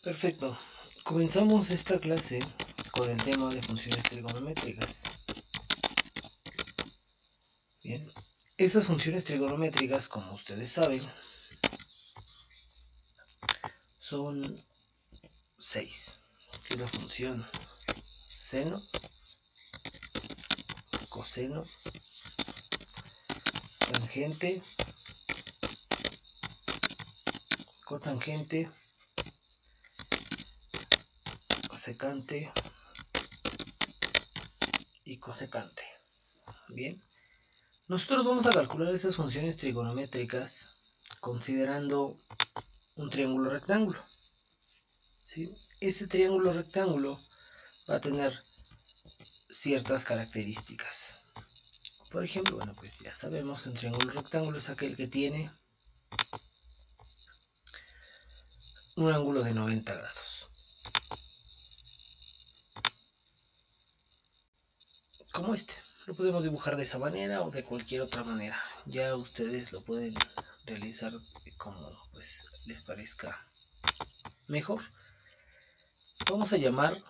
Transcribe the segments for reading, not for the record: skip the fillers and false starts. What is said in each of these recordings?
Perfecto. Comenzamos esta clase con el tema de funciones trigonométricas. Bien, estas funciones trigonométricas, como ustedes saben, son 6, que es la función seno, coseno, tangente, cotangente, secante y cosecante. Bien, nosotros vamos a calcular esas funciones trigonométricas considerando un triángulo rectángulo. ¿Sí? Ese triángulo rectángulo va a tener ciertas características. Por ejemplo, bueno, pues ya sabemos que un triángulo rectángulo es aquel que tiene un ángulo de 90 grados. Como este. Lo podemos dibujar de esa manera o de cualquier otra manera. Ya ustedes lo pueden realizar como pues les parezca mejor. Vamos a llamar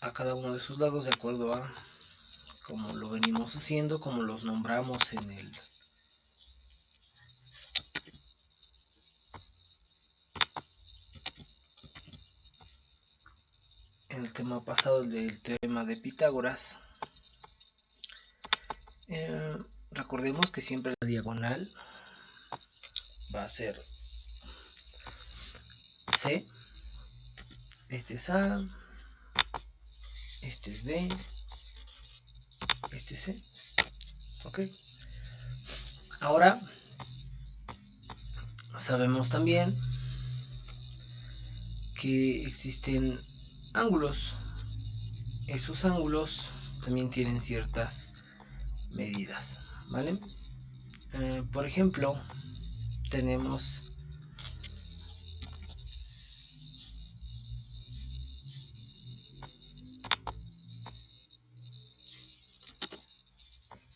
a cada uno de sus lados de acuerdo a como lo venimos haciendo, como los nombramos en el tema pasado del teorema de Pitágoras. Recordemos que siempre la diagonal va a ser C, este es A, este es B, este es C. Ok. Ahora sabemos también que existen ángulos. Esos ángulos también tienen ciertas medidas, ¿vale? Por ejemplo, tenemos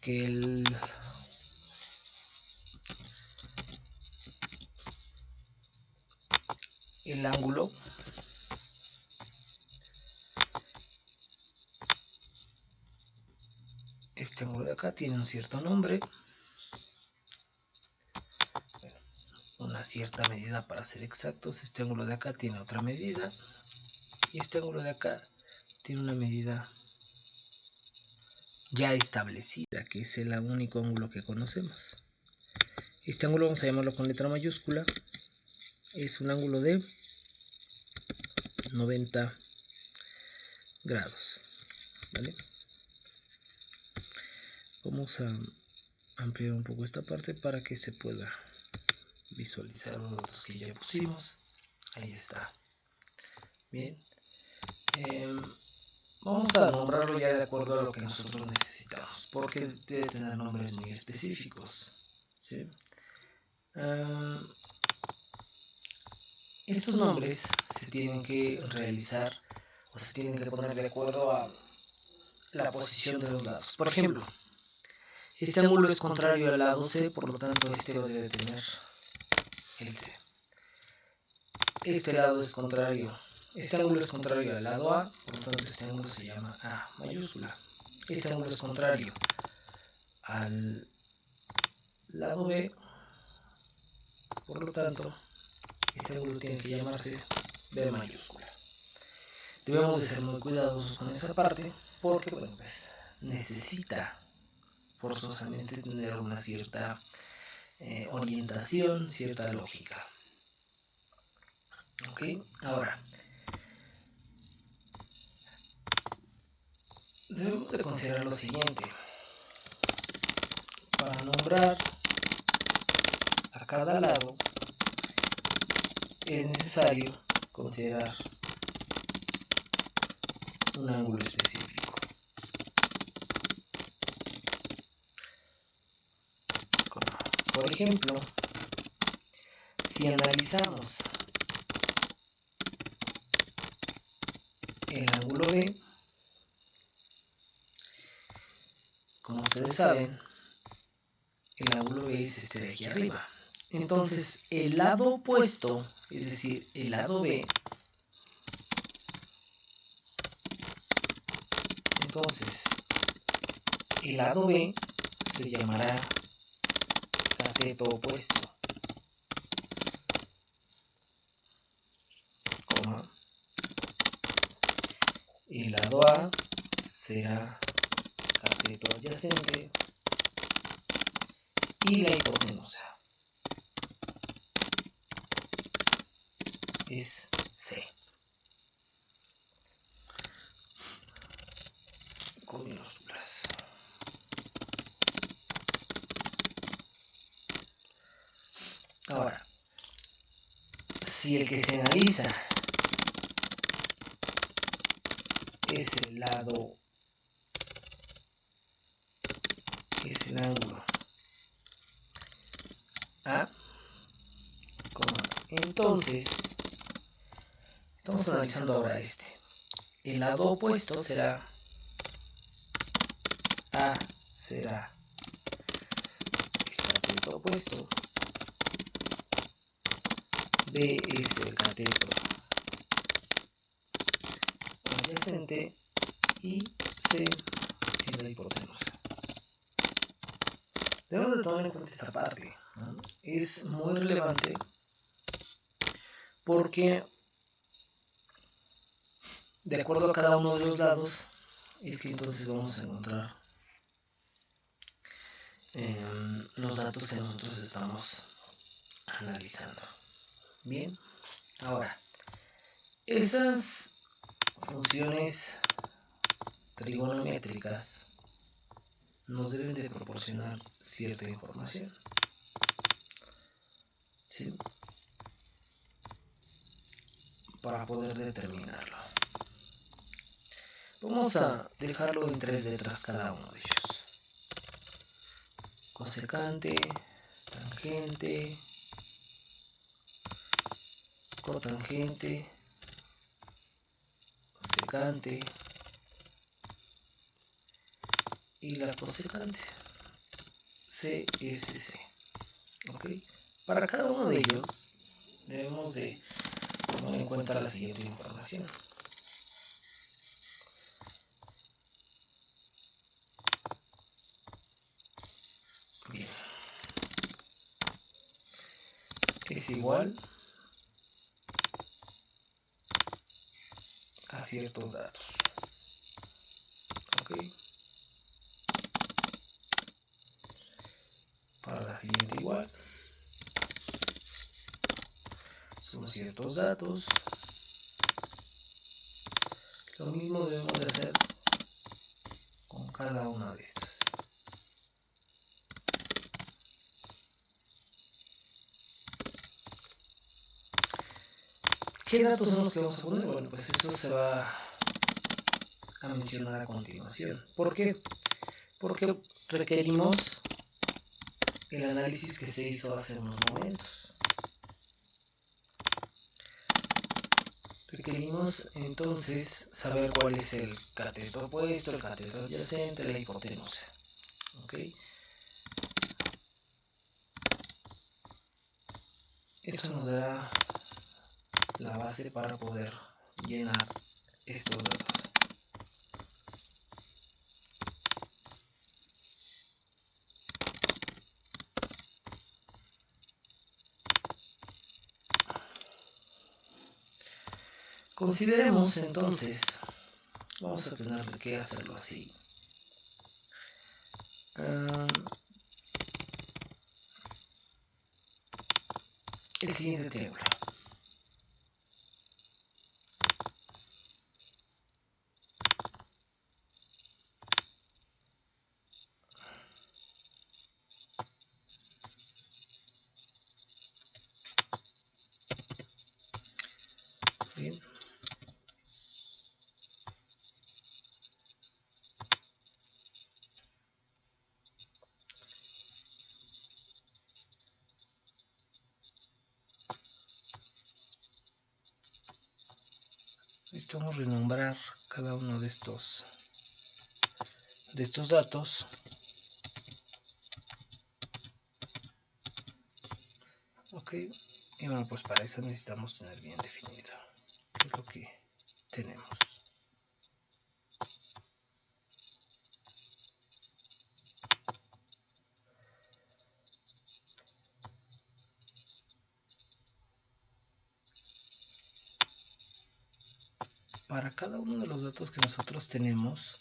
que el ángulo este ángulo de acá tiene un cierto nombre, una cierta medida para ser exactos. Este ángulo de acá tiene otra medida y este ángulo de acá tiene una medida ya establecida, que es el único ángulo que conocemos. Este ángulo vamos a llamarlo con letra mayúscula, es un ángulo de 90 grados, ¿vale? Vamos a ampliar un poco esta parte para que se pueda visualizar los datos que ya pusimos. Ahí está. Bien. Vamos a nombrarlo ya de acuerdo a lo que nosotros necesitamos, porque debe tener nombres muy específicos. ¿Sí? Estos nombres se tienen que realizar o se tienen que poner de acuerdo a la posición de los lados. Por ejemplo, este ángulo es contrario al lado C, por lo tanto este debe tener el C. Este lado es contrario. Este ángulo es contrario al lado A, por lo tanto este ángulo se llama A mayúscula. Este ángulo es contrario al lado B, por lo tanto este ángulo tiene que llamarse B mayúscula. Debemos de ser muy cuidadosos con esa parte porque bueno, pues, necesita forzosamente tener una cierta orientación, cierta lógica. Ok, ahora debemos de considerar lo siguiente. Para nombrar a cada lado es necesario considerar un ángulo específico. Por ejemplo, si analizamos el ángulo B, como ustedes saben, el ángulo B es este de aquí arriba, Entonces el lado opuesto, es decir, el lado B, entonces el lado B se llamará cateto opuesto, coma, el lado A será cateto adyacente y la hipotenusa es C. Con minúsculas. Ahora, si el que se analiza es el lado, es el ángulo A, entonces estamos analizando ahora este. El lado opuesto será A, será el cateto opuesto, B es el cateto adyacente y C es la hipotenusa. Debemos de tomar en cuenta esta parte, ¿no? Es muy relevante porque de acuerdo a cada uno de los lados es que entonces vamos a encontrar los datos que nosotros estamos analizando. Bien, ahora esas funciones trigonométricas nos deben de proporcionar cierta información, ¿sí? Para poder determinarlo. Vamos a dejarlo en 3 letras cada uno de ellos: cosecante, tangente, cotangente, secante y la cosecante, CSC. ¿Ok? Para cada uno de ellos debemos de tomar en cuenta la siguiente información. Bien. Es igual a ciertos datos. ¿Ok? Para la siguiente igual. Son ciertos datos. Lo mismo debemos de hacer con cada una de estas. ¿Qué datos son los que vamos a poner? Bueno, pues eso se va a mencionar a continuación. ¿Por qué? Porque requerimos el análisis que se hizo hace unos momentos. Requerimos entonces saber cuál es el cateto opuesto, el cateto adyacente, la hipotenusa. ¿Ok? Eso nos dará la base para poder llenar estos datos. Consideremos entonces, vamos a tener que hacerlo así. El siguiente triángulo. Bien. Necesitamos renombrar cada uno de estos datos Ok, y bueno, pues para eso necesitamos tener bien definido qué es lo que tenemos. Para cada uno de los datos que nosotros tenemos,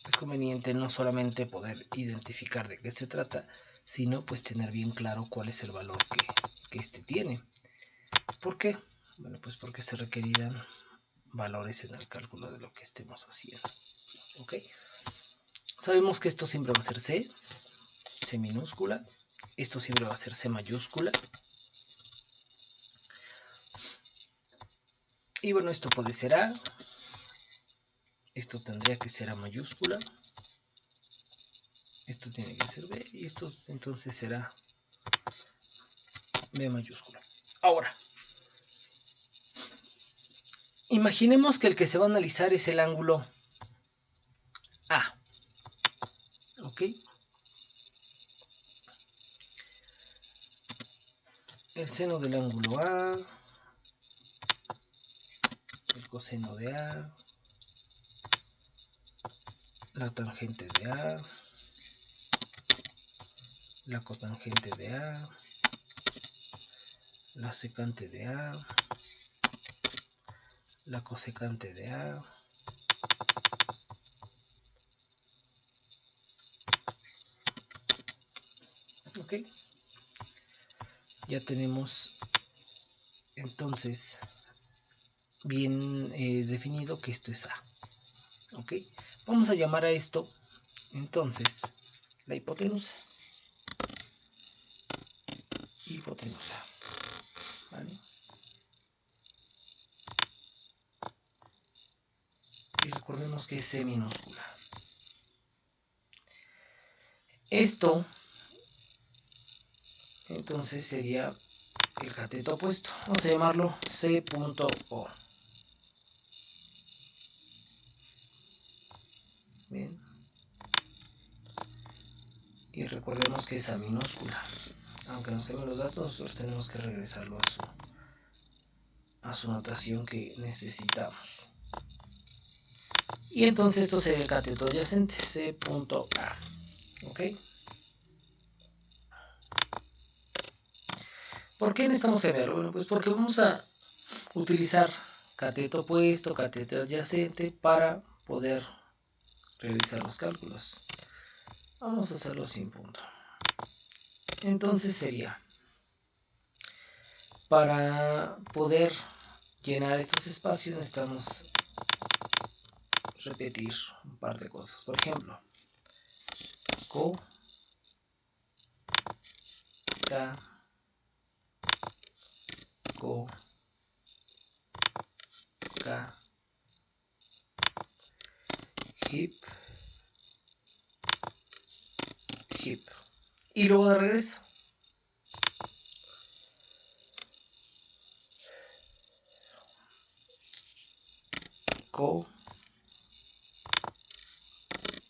es conveniente no solamente poder identificar de qué se trata, sino pues tener bien claro cuál es el valor que este tiene. ¿Por qué? Bueno, pues porque se requerirán valores en el cálculo de lo que estemos haciendo. ¿Ok? Sabemos que esto siempre va a ser C minúscula, esto siempre va a ser C mayúscula. Y bueno, esto puede ser A, esto tendría que ser A mayúscula, esto tiene que ser B y esto entonces será B mayúscula. Ahora, imaginemos que el que se va a analizar es el ángulo A. ¿Ok? El seno del ángulo A, el coseno de A, la tangente de A, la cotangente de A, la secante de A, la cosecante de A, ok, ya tenemos entonces bien definido que esto es A, ok, vamos a llamar a esto entonces la hipotenusa, ¿vale? Y recordemos que es C minúscula. Esto entonces sería el cateto opuesto, vamos a llamarlo C.O. Bien, y recordemos que es A minúscula, aunque nos queden los datos, nosotros tenemos que regresarlo a su notación que necesitamos. Y entonces esto sería el cateto adyacente, C.A. ¿Ok? ¿Por qué necesitamos cambiarlo? Bueno, pues porque vamos a utilizar cateto opuesto, cateto adyacente para poder realizar los cálculos. Vamos a hacerlo sin punto. Entonces sería, para poder llenar estos espacios necesitamos repetir un par de cosas. Por ejemplo, co, ca, co, ca, hip, hip. Y luego de regreso. Co,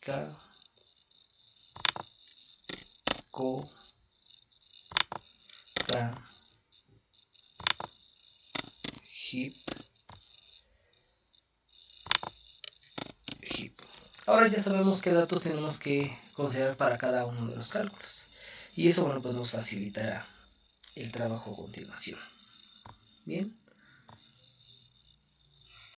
ca, co, ca, hip, hip. Ahora ya sabemos qué datos tenemos que considerar para cada uno de los cálculos. Y eso, bueno, pues nos facilitará el trabajo a continuación. Bien.